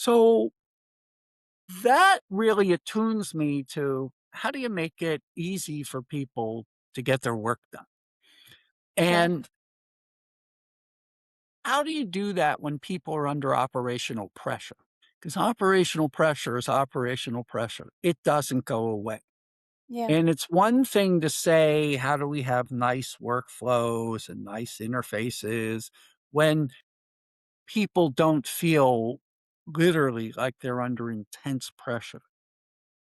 So that really attunes me to how do you make it easy for people to get their work done? Okay. And how do you do that when people are under operational pressure? Because operational pressure is operational pressure. It doesn't go away. Yeah. And it's one thing to say, how do we have nice workflows and nice interfaces when people don't feel literally like they're under intense pressure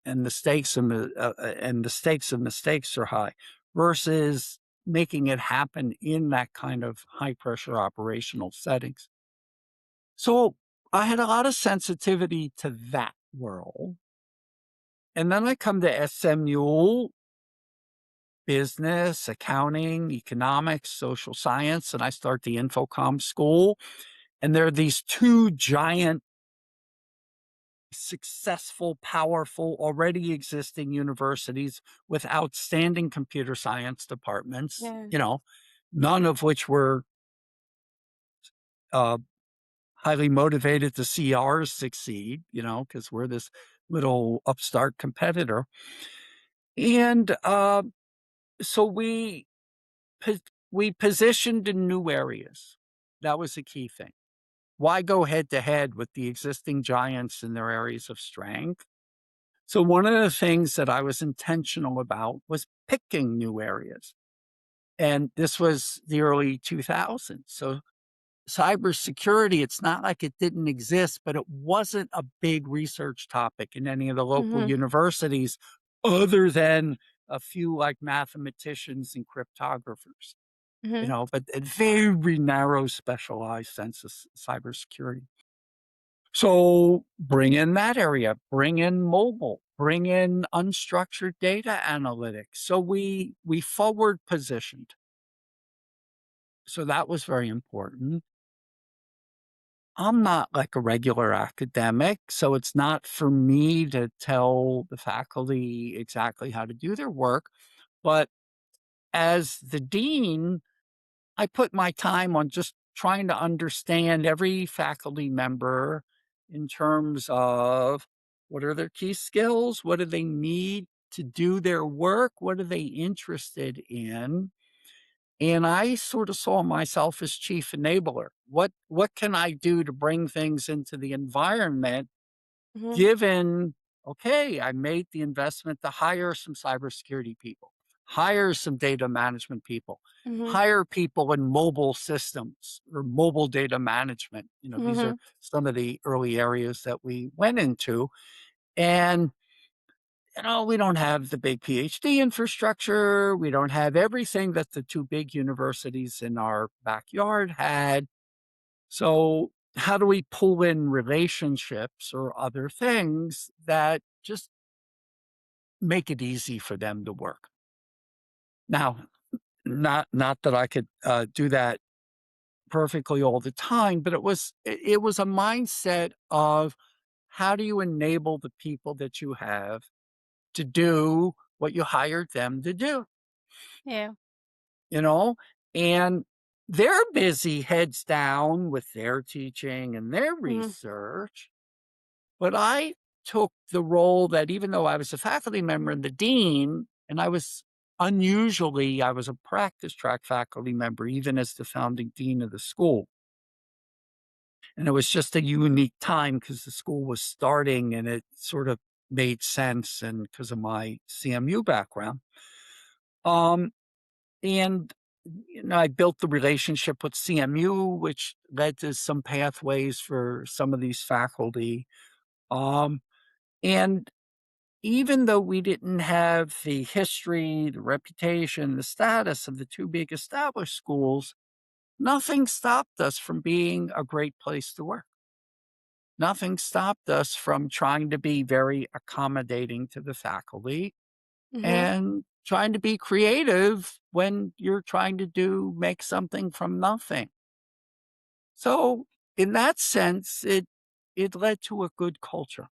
and the stakes of mistakes are high versus making it happen in that kind of high pressure operational settings. So I had a lot of sensitivity to that world. And then I come to SMU, business, accounting, economics, social science, and I start the Infocom school. And there are these two giant, successful, powerful, already existing universities with outstanding computer science departments, Yeah. none of which were uh, highly motivated to see ours succeed, because we're this little upstart competitor. And so po- we positioned in new areas. That was the key thing. Why go head to head with the existing giants in their areas of strength? So one of the things that I was intentional about was picking new areas. And this was the early 2000s. So cybersecurity, it's not like it didn't exist, but it wasn't a big research topic in any of the local Mhm. universities other than a few like mathematicians and cryptographers, Mhm. but a very narrow specialized sense of cybersecurity. So bring in that area, bring in mobile, bring in unstructured data analytics. So we forward positioned. So that was very important. I'm not like a regular academic, so it's not for me to tell the faculty exactly how to do their work. But as the dean, I put my time on just trying to understand every faculty member in terms of what are their key skills? What do they need to do their work? What are they interested in? And I sort of saw myself as chief enabler. What can I do to bring things into the environment Mhm. given, okay, I made the investment to hire some cybersecurity people, hire some data management people, Mhm. hire people in mobile systems or mobile data management. These are Mhm. some of the early areas that we went into. And, we don't have the big PhD infrastructure. We don't have everything that the two big universities in our backyard had. So, how do we pull in relationships or other things that just make it easy for them to work? Now, not that I could do that perfectly all the time, but it was a mindset of how do you enable the people that you have to do what you hired them to do, Yeah. you know? And they're busy heads down with their teaching and their Mhm. research. But I took the role that even though I was a faculty member and the dean, and I was a practice track faculty member, even as the founding dean of the school. And it was just a unique time because the school was starting and it sort of made sense and because of my CMU background. Um, and I built the relationship with CMU, which led to some pathways for some of these faculty. Um, and even though we didn't have the history, the reputation, the status of the two big established schools, nothing stopped us from being a great place to work. Nothing stopped us from trying to be very accommodating to the faculty Mhm. and trying to be creative when you're trying to make something from nothing. So in that sense, it led to a good culture.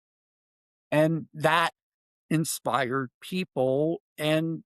And that inspired people and